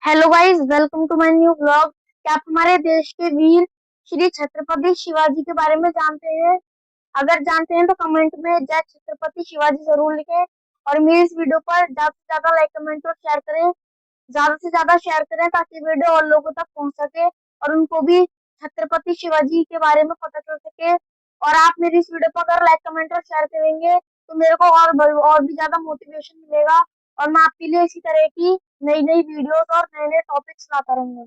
Hello guys, welcome to my new blog. क्या आप हमारे देश के वीर श्री छत्रपति शिवाजी के बारे में जानते हैं? अगर जानते हैं तो कमेंट में जय छत्रपति शिवाजी जरूर लिखें। और मेरी इस वीडियो पर ज्यादा से ज्यादा लाइक, कमेंट और शेयर करें। ज्यादा से ज्यादा शेयर करें ताकि वीडियो और लोगों तक पहुंच सके और उनको भी छत्रपति शिवाजी के बारे में पता चल सके। और आप मेरी इस वीडियो पर अगर लाइक, कमेंट और शेयर करेंगे तो मेरे को और भी ज्यादा मोटिवेशन मिलेगा। और मैं आपके लिए इसी तरह की नई नई वीडियोस और नए नए टॉपिक्स लाता रहूंगा।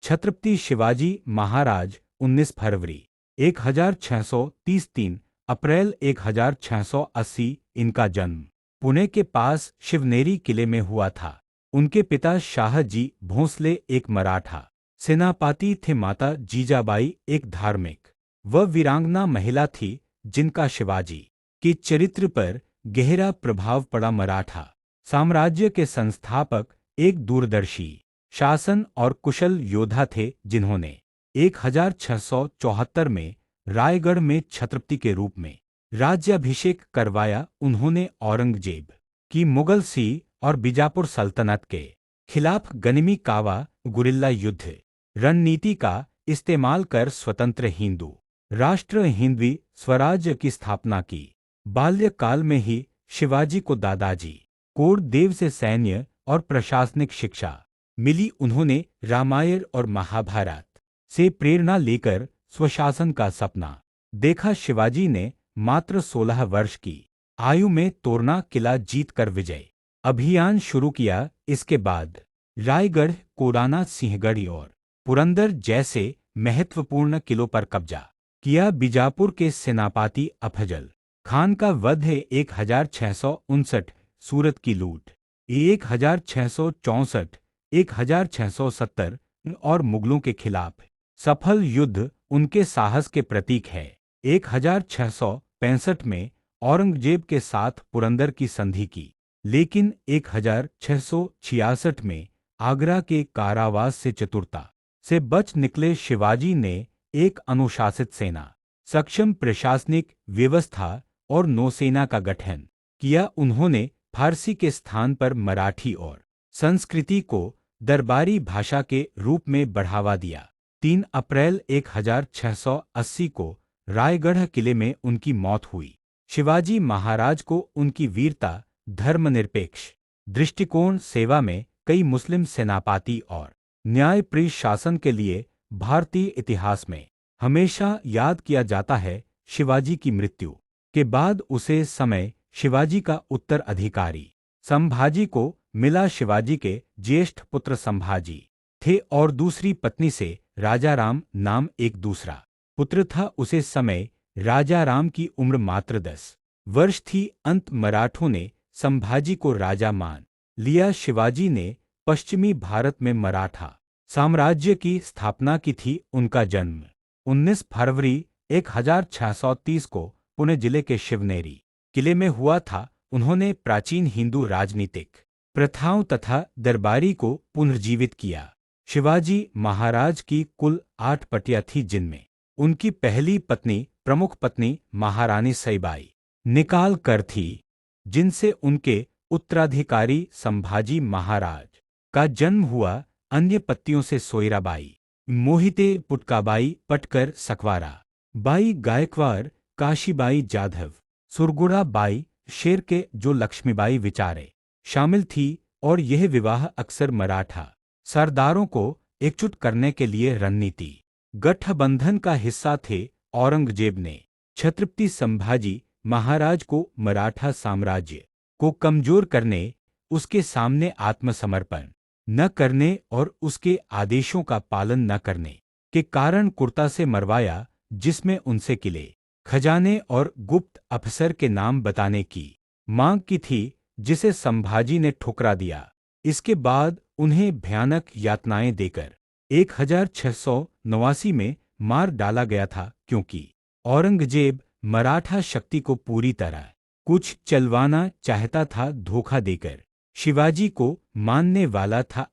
छत्रपति शिवाजी महाराज 19 फरवरी 1630 3 अप्रैल 1680 इनका जन्म पुणे के पास शिवनेरी किले में हुआ था। उनके पिता शाहजी भोंसले एक मराठा सेनापति थे। माता जीजाबाई एक धार्मिक व वीरांगना महिला थी जिनका शिवाजी के चरित्र पर गहरा प्रभाव पड़ा। मराठा साम्राज्य के संस्थापक एक दूरदर्शी शासन और कुशल योद्धा थे जिन्होंने 1674 में रायगढ़ में छत्रपति के रूप में राज्याभिषेक करवाया। उन्होंने औरंगजेब की मुगल सी और बीजापुर सल्तनत के खिलाफ गनिमी कावा गुरिल्ला युद्ध रणनीति का इस्तेमाल कर स्वतंत्र हिंदू राष्ट्र हिंदवी स्वराज्य की स्थापना की। बाल्यकाल में ही शिवाजी को दादाजी कोरदेव से सैन्य और प्रशासनिक शिक्षा मिली। उन्होंने रामायण और महाभारत से प्रेरणा लेकर स्वशासन का सपना देखा। शिवाजी ने मात्र 16 वर्ष की आयु में तोरना किला जीतकर विजय अभियान शुरू किया। इसके बाद रायगढ़, कोडाना, सिंहगढ़ और पुरंदर जैसे महत्वपूर्ण किलों पर कब्जा किया। बीजापुर के सेनापति अफजल खान का वध 1659, सूरत की लूट 1664, 1670 और मुगलों के खिलाफ सफल युद्ध उनके साहस के प्रतीक है। 1665 में औरंगजेब के साथ पुरंदर की संधि की, लेकिन 1666 में आगरा के कारावास से चतुरता से बच निकले। शिवाजी ने एक अनुशासित सेना, सक्षम प्रशासनिक व्यवस्था और नौसेना का गठन किया। उन्होंने फारसी के स्थान पर मराठी और संस्कृति को दरबारी भाषा के रूप में बढ़ावा दिया। 3 अप्रैल 1680 को रायगढ़ किले में उनकी मौत हुई। शिवाजी महाराज को उनकी वीरता, धर्मनिरपेक्ष दृष्टिकोण, सेवा में कई मुस्लिम सेनापति और न्यायप्रिय शासन के लिए भारतीय इतिहास में हमेशा याद किया जाता है। शिवाजी की मृत्यु के बाद उसे समय शिवाजी का उत्तराधिकारी संभाजी को मिला। शिवाजी के ज्येष्ठ पुत्र संभाजी थे और दूसरी पत्नी से राजाराम नाम एक दूसरा पुत्र था। उसे समय राजाराम की उम्र मात्र 10 वर्ष थी। अंत मराठों ने संभाजी को राजा मान लिया। शिवाजी ने पश्चिमी भारत में मराठा साम्राज्य की स्थापना की थी। उनका जन्म 19 फरवरी 1630 को पुणे जिले के शिवनेरी किले में हुआ था। उन्होंने प्राचीन हिंदू राजनीतिक प्रथाओं तथा दरबारी को पुनर्जीवित किया। शिवाजी महाराज की कुल 8 पतियां थी, जिनमें उनकी पहली पत्नी, प्रमुख पत्नी महारानी सईबाई निकाल कर थी, जिनसे उनके उत्तराधिकारी संभाजी महाराज का जन्म हुआ। अन्य पत्नियों से सोयराबाई, मोहिते, पुटकाबाई, पटकर, सकवारा बाई, गायकवाड़, काशीबाई जाधव, सुरगुड़ा बाई, शेर के जो लक्ष्मीबाई विचारे शामिल थी। और यह विवाह अक्सर मराठा सरदारों को एकजुट करने के लिए रणनीति गठबंधन का हिस्सा थे। औरंगजेब ने छत्रपति संभाजी महाराज को मराठा साम्राज्य को कमजोर करने, उसके सामने आत्मसमर्पण न करने और उसके आदेशों का पालन न करने के कारण कुर्ता से मरवाया, जिसमें उनसे किले, खजाने और गुप्त अफसर के नाम बताने की मांग की थी, जिसे संभाजी ने ठुकरा दिया। इसके बाद उन्हें भयानक यातनाएं देकर 1689 में मार डाला गया था, क्योंकि औरंगजेब मराठा शक्ति को पूरी तरह कुछ चलवाना चाहता था। धोखा देकर शिवाजी को मानने वाला था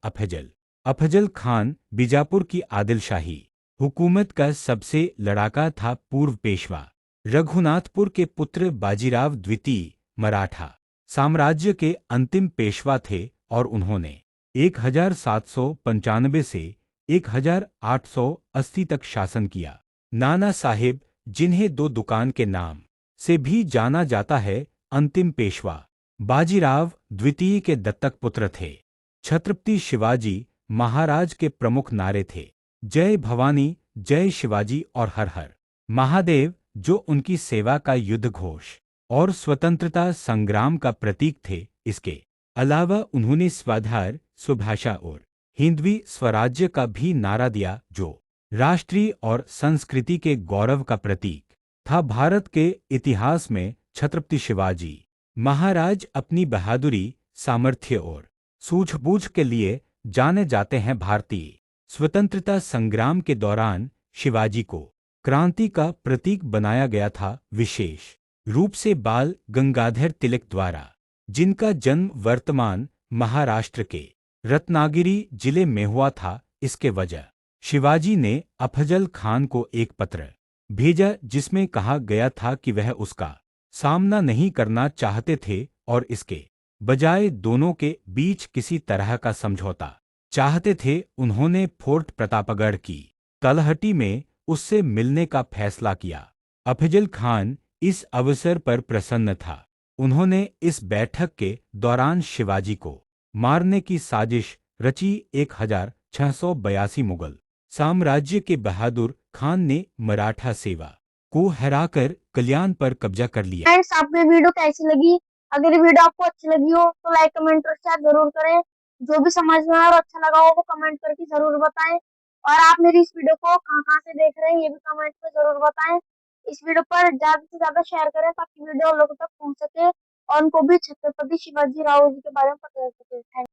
अफजल खान, बीजापुर की आदिलशाही हुकूमत का सबसे लड़ाका था। पूर्व पेशवा रघुनाथपुर के पुत्र बाजीराव द्वितीय मराठा साम्राज्य के अंतिम पेशवा थे और उन्होंने 1795 से 1880 तक शासन किया। नाना साहेब, जिन्हें दो दुकान के नाम से भी जाना जाता है, अंतिम पेशवा बाजीराव द्वितीय के दत्तक पुत्र थे। छत्रपति शिवाजी महाराज के प्रमुख नारे थे जय भवानी, जय शिवाजी और हर हर महादेव, जो उनकी सेवा का युद्ध घोष और स्वतंत्रता संग्राम का प्रतीक थे। इसके अलावा उन्होंने स्वाधार, स्वभाषा और हिंदवी स्वराज्य का भी नारा दिया, जो राष्ट्रीय और संस्कृति के गौरव का प्रतीक था। भारत के इतिहास में छत्रपति शिवाजी महाराज अपनी बहादुरी, सामर्थ्य और सूझबूझ के लिए जाने जाते हैं। भारतीय स्वतंत्रता संग्राम के दौरान शिवाजी को क्रांति का प्रतीक बनाया गया था, विशेष रूप से बाल गंगाधर तिलक द्वारा, जिनका जन्म वर्तमान महाराष्ट्र के रत्नागिरी जिले में हुआ था। इसके वजह शिवाजी ने अफजल खान को एक पत्र भेजा जिसमें कहा गया था कि वह उसका सामना नहीं करना चाहते थे और इसके बजाय दोनों के बीच किसी तरह का समझौता चाहते थे। उन्होंने फोर्ट प्रतापगढ़ की तलहटी में उससे मिलने का फैसला किया। अफजल खान इस अवसर पर प्रसन्न था। उन्होंने इस बैठक के दौरान शिवाजी को मारने की साजिश रची। 1682 मुगल साम्राज्य के बहादुर खान ने मराठा सेवा को हराकर कल्याण पर कब्जा कर लिया। फ्रेंड्स, आपको ये वीडियो कैसी लगी? अगर ये वीडियो आपको अच्छी लगी हो तो लाइक, कमेंट और शेयर जरूर करें। जो भी समझ में आया और अच्छा लगा हो वो कमेंट करके जरूर बताएं। और आप मेरी इस वीडियो को कहाँ से देख रहे हैं ये भी कमेंट में जरूर बताएं। इस वीडियो पर ज्यादा से ज्यादा शेयर करें ताकि वीडियो लोगों तक पहुंच सके और उनको भी छत्रपति शिवाजी राव जी के बारे में पता चल सके। थैंक